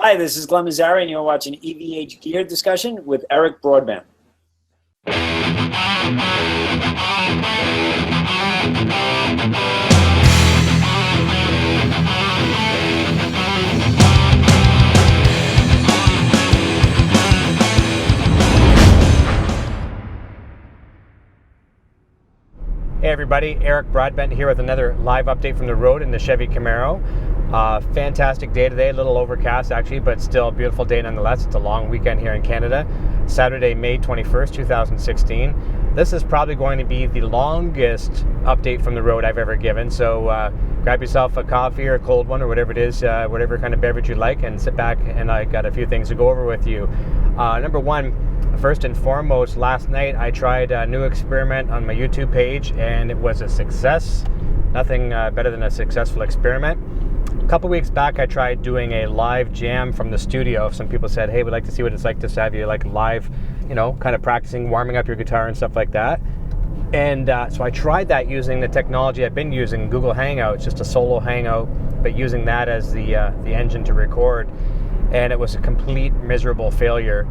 Hi, this is Glenn Mazzara, and you're watching EVH Gear discussion with Eric Broadbent. Hey everybody, Eric Broadbent here with another live update from the road in the Chevy Camaro. Fantastic day today, a little overcast actually, but still a beautiful day nonetheless. It's a long weekend here in Canada. Saturday, May 21st, 2016. This is probably going to be the longest update from the road I've ever given, so grab yourself a coffee or a cold one or whatever it is, whatever kind of beverage you like, and sit back, and I got a few things to go over with you. Number one, first and foremost, last night I tried a new experiment on my YouTube page, and it was a success. Nothing better than a successful experiment. A couple weeks back I tried doing a live jam from the studio. Some people said, hey, we'd like to see what it's like to have you like live, kind of practicing, warming up your guitar and stuff like that. And so I tried that using the technology I've been using, Google Hangouts, just a solo hangout, but using that as the engine to record. And it was a complete miserable failure.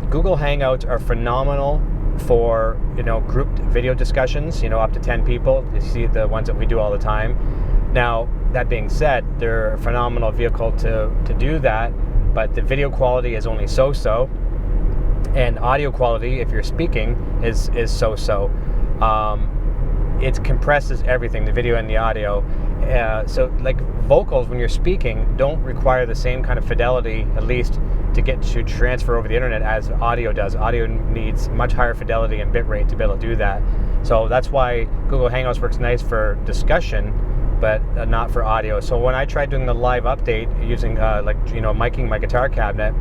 Google Hangouts are phenomenal for grouped video discussions, up to 10 people. You see the ones that we do all the time. Now, that being said, they're a phenomenal vehicle to do that, but the video quality is only so-so, and audio quality, if you're speaking, is so-so. It compresses everything, the video and the audio. So like vocals, when you're speaking, don't require the same kind of fidelity, at least to get to transfer over the internet, as audio does. Audio needs much higher fidelity and bitrate to be able to do that. So that's why Google Hangouts works nice for discussion, but not for audio. So when I tried doing the live update using miking my guitar cabinet,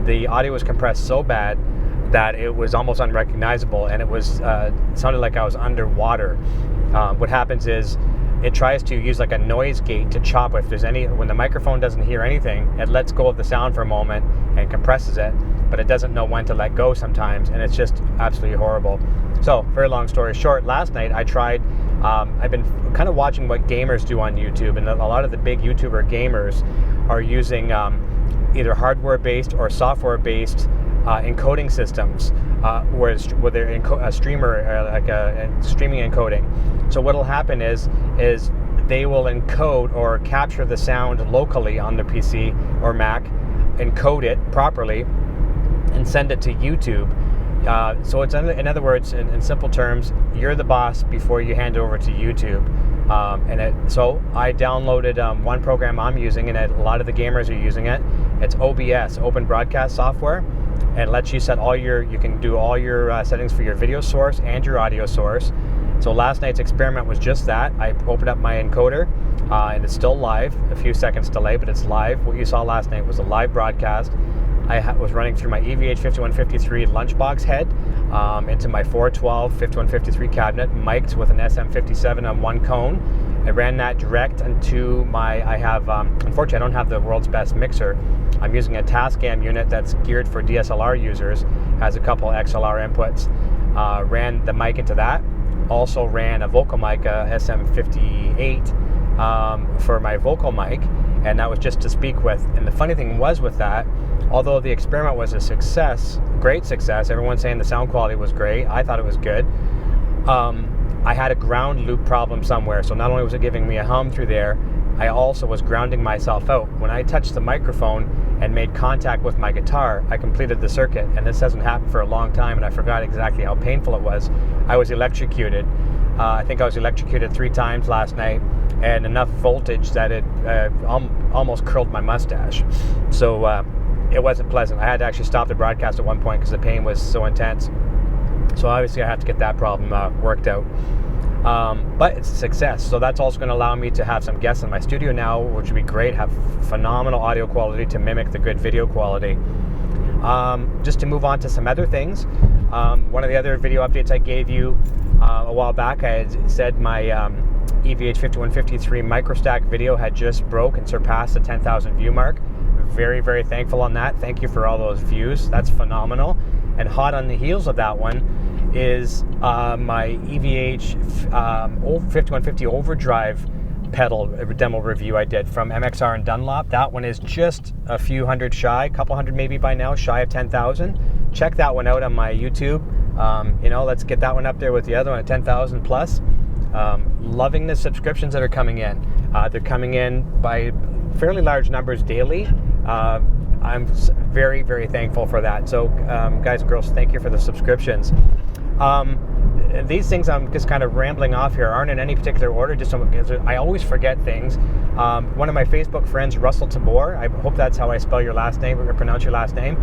the audio was compressed so bad that it was almost unrecognizable, and it sounded like I was underwater. What happens is it tries to use like a noise gate to chop if there's when the microphone doesn't hear anything, it lets go of the sound for a moment and compresses it, but it doesn't know when to let go sometimes, and it's just absolutely horrible. So very long story short, last night I tried, I've been kind of watching what gamers do on YouTube, and a lot of the big YouTuber gamers are using either hardware-based or software-based encoding systems, where they're a streamer, like a streaming encoding. So what'll happen is they will encode or capture the sound locally on their PC or Mac, encode it properly, and send it to YouTube. So it's, in other words, in simple terms, you're the boss before you hand it over to YouTube. So I downloaded one program I'm using, and a lot of the gamers are using it. It's OBS, Open Broadcast Software, and it lets you set you can do all your settings for your video source and your audio source. So last night's experiment was just that. I opened up my encoder, and it's still live, a few seconds delay, but it's live. What you saw last night was a live broadcast. I was running through my EVH 5153 lunchbox head into my 412 5153 cabinet, mic'd with an SM57 on one cone. I ran that direct into unfortunately I don't have the world's best mixer. I'm using a Tascam unit that's geared for DSLR users, has a couple XLR inputs. Ran the mic into that. Also ran a vocal mic, SM58, for my vocal mic, and that was just to speak with. And the funny thing was with that, although the experiment was a success, great success, everyone's saying the sound quality was great, I thought it was good, I had a ground loop problem somewhere. So not only was it giving me a hum through there, I also was grounding myself out. When I touched the microphone and made contact with my guitar, I completed the circuit, and this hasn't happened for a long time, and I forgot exactly how painful it was. I was electrocuted. I think I was electrocuted 3 times last night, and enough voltage that it almost curled my mustache. So it wasn't pleasant. I had to actually stop the broadcast at one point because the pain was so intense. So obviously I have to get that problem worked out. But it's a success. So that's also going to allow me to have some guests in my studio now, which would be great, have phenomenal audio quality to mimic the good video quality. Just to move on to some other things, one of the other video updates I gave you a while back, I had said my EVH 5153 microstack video had just broke and surpassed the 10,000 view mark. Very, very thankful on that. Thank you for all those views. That's phenomenal. And hot on the heels of that one is my EVH 5150 Overdrive pedal demo review I did from MXR and Dunlop. That one is just a few hundred shy, a couple hundred maybe by now, shy of 10,000. Check that one out on my YouTube. Let's get that one up there with the other one at 10,000 plus. Loving the subscriptions that are coming in. They're coming in by fairly large numbers daily. I'm very, very thankful for that. So, guys and girls, thank you for the subscriptions. These things I'm just kind of rambling off here aren't in any particular order, just because I always forget things. One of my Facebook friends, Russell Tabor, I hope that's how I spell your last name or pronounce your last name,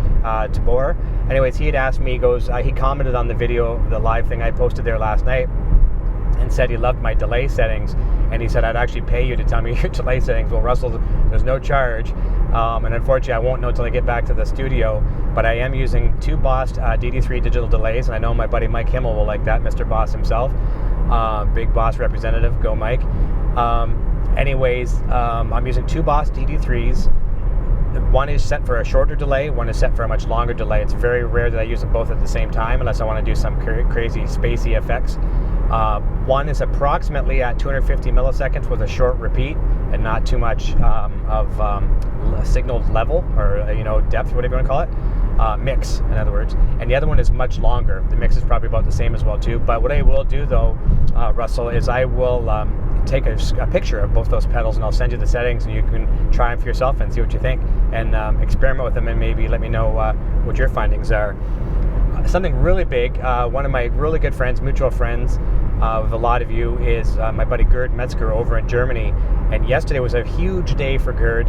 Tabor. Anyways, he had asked me, he commented on the video, the live thing I posted there last night, and said he loved my delay settings, and he said I'd actually pay you to tell me your delay settings. Well, Russell, there's no charge, and unfortunately I won't know until I get back to the studio, but I am using two Boss DD3 digital delays, and I know my buddy Mike Himmel will like that, Mr. Boss himself, big Boss representative, go Mike. I'm using two Boss DD3s. One is set for a shorter delay, one is set for a much longer delay. It's very rare that I use them both at the same time unless I want to do some crazy spacey effects. One is approximately at 250 milliseconds with a short repeat and not too much of signal level or depth, whatever you want to call it. Mix, in other words. And the other one is much longer. The mix is probably about the same as well too. But what I will do though, Russell, is I will take a picture of both those pedals and I'll send you the settings and you can try them for yourself and see what you think and experiment with them and maybe let me know what your findings are. Something really big, one of my really good friends, mutual friends with a lot of you, is my buddy Gerd Metzger over in Germany. And yesterday was a huge day for Gerd.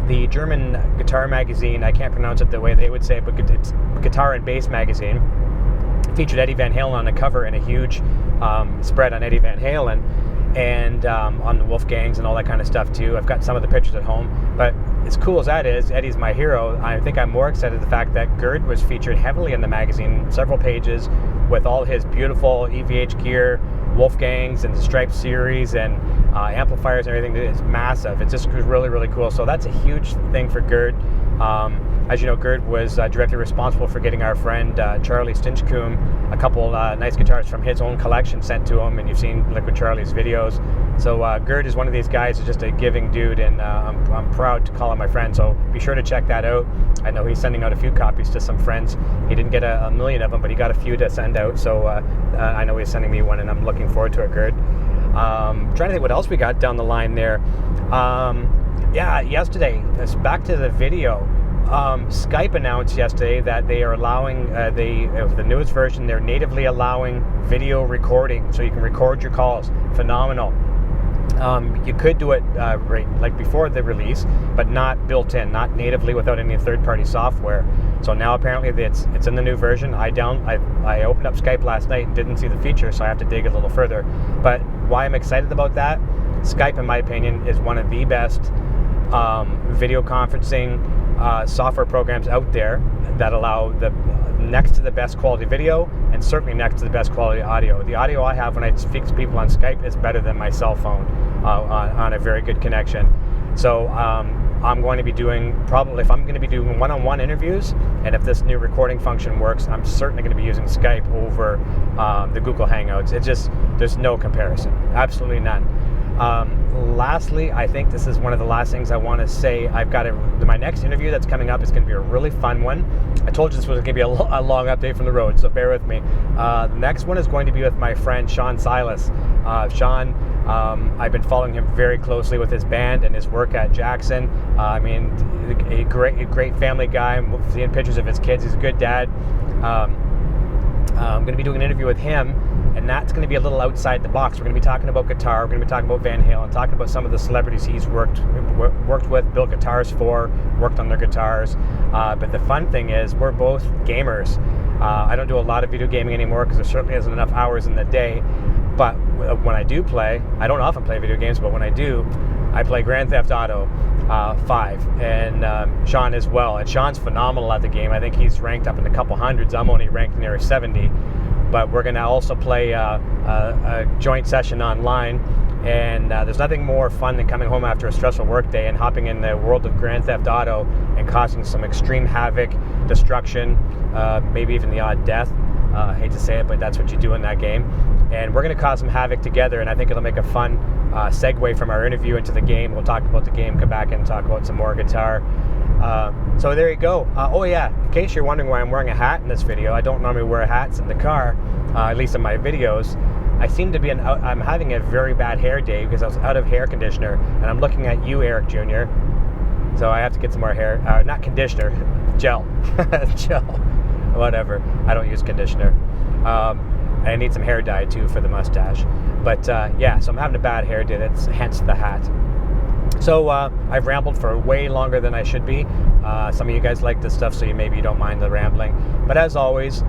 The German guitar magazine, I can't pronounce it the way they would say it, but it's Guitar and Bass magazine, featured Eddie Van Halen on the cover and a huge spread on Eddie Van Halen and on the Wolfgangs and all that kind of stuff too. I've got some of the pictures at home, but as cool as that is, Eddie's my hero. I think I'm more excited the fact that Gerd was featured heavily in the magazine, several pages with all his beautiful EVH Gear Wolfgangs and the Stripe series and amplifiers and everything. It's massive. It's just really, really cool. So that's a huge thing for Gerd. As you know, Gerd was directly responsible for getting our friend Charlie Stinchcombe a couple nice guitars from his own collection sent to him, and you've seen Liquid Charlie's videos. So Gerd is one of these guys who's just a giving dude, and I'm proud to call him my friend, so be sure to check that out. I know he's sending out a few copies to some friends. He didn't get a million of them, but he got a few to send out, so I know he's sending me one, and I'm looking forward to it, Gerd. Trying to think what else we got down the line there. Yesterday, back to the video. Skype announced yesterday that they are allowing, of the newest version, they're natively allowing video recording, so you can record your calls. Phenomenal. You could do it right like before the release, but not built in, not natively without any third-party software. So now apparently it's in the new version. I opened up Skype last night and didn't see the feature, so I have to dig a little further. But why I'm excited about that, Skype, in my opinion, is one of the best video conferencing software programs out there that allow next to the best quality video and certainly next to the best quality audio. The audio I have when I speak to people on Skype is better than my cell phone on a very good connection. So I'm going to be doing, if I'm going to be doing one-on-one interviews, and if this new recording function works, I'm certainly going to be using Skype over the Google Hangouts. It's just, there's no comparison, absolutely none. Lastly, I think this is one of the last things I want to say. I've got my next interview that's coming up is going to be a really fun one. I told you this was going to be a long update from the road, so bear with me. The next one is going to be with my friend Sean Silas. Sean, I've been following him very closely with his band and his work at Jackson. I mean, a great family guy. I'm seeing pictures of his kids. He's a good dad. I'm going to be doing an interview with him, and that's going to be a little outside the box. We're going to be talking about guitar. We're going to be talking about Van Halen, talking about some of the celebrities he's worked with, built guitars for, worked on their guitars. But the fun thing is, we're both gamers. I don't do a lot of video gaming anymore because there certainly isn't enough hours in the day. But when I do play, I don't often play video games, but when I do, I play Grand Theft Auto 5, and Sean as well. And Sean's phenomenal at the game. I think he's ranked up in a couple hundreds. I'm only ranked near 70. But we're going to also play a joint session online. And there's nothing more fun than coming home after a stressful workday and hopping in the world of Grand Theft Auto and causing some extreme havoc, destruction, maybe even the odd death. I hate to say it, but that's what you do in that game. And we're going to cause some havoc together, and I think it'll make a fun segue from our interview into the game. We'll talk about the game, come back and talk about some more guitar. So there you go. Oh yeah, in case you're wondering why I'm wearing a hat in this video, I don't normally wear hats in the car, at least in my videos. I seem to be I'm having a very bad hair day because I was out of hair conditioner, and I'm looking at you, Eric Jr. So I have to get some more hair, not conditioner, gel, gel, whatever. I don't use conditioner. I need some hair dye too for the mustache. But yeah, so I'm having a bad hair day. That's hence the hat. So I've rambled for way longer than I should be. Some of you guys like this stuff, so maybe you don't mind the rambling. But as always,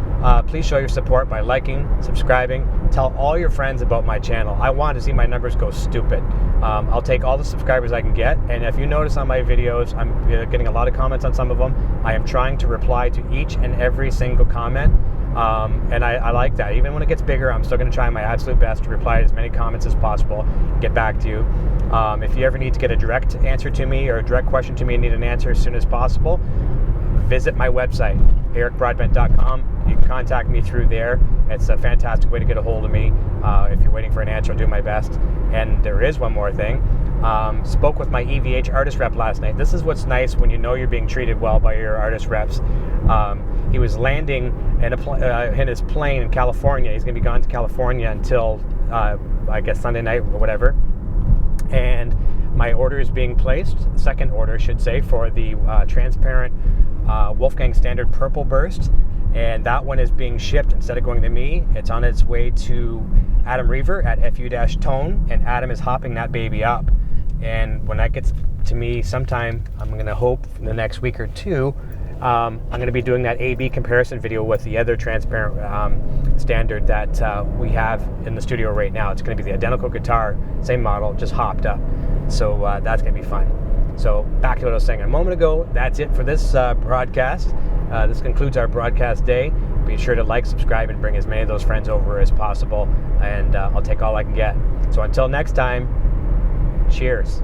please show your support by liking, subscribing, tell all your friends about my channel. I want to see my numbers go stupid. I'll take all the subscribers I can get, and if you notice on my videos, I'm getting a lot of comments on some of them. I am trying to reply to each and every single comment. And I like that. Even when it gets bigger, I'm still going to try my absolute best to reply to as many comments as possible, get back to you. If you ever need to get a direct answer to me or a direct question to me and need an answer as soon as possible, visit my website, ericbroadbent.com. You can contact me through there. It's a fantastic way to get a hold of me. If you're waiting for an answer, I'll do my best. And there is one more thing. Spoke with my EVH artist rep last night. This is what's nice when you know you're being treated well by your artist reps. He was landing in his plane in California. He's going to be gone to California until, I guess, Sunday night or whatever. And my order is being placed, second order, I should say, for the transparent Wolfgang Standard Purple Burst. And that one is being shipped. Instead of going to me, it's on its way to Adam Reaver at FU-Tone, and Adam is hopping that baby up. And when that gets to me sometime, I'm going to hope in the next week or two, I'm going to be doing that A-B comparison video with the other transparent standard that we have in the studio right now. It's going to be the identical guitar, same model, just hopped up. So that's going to be fun. So back to what I was saying a moment ago, that's it for this broadcast. This concludes our broadcast day. Be sure to like, subscribe, and bring as many of those friends over as possible. And I'll take all I can get. So until next time, cheers.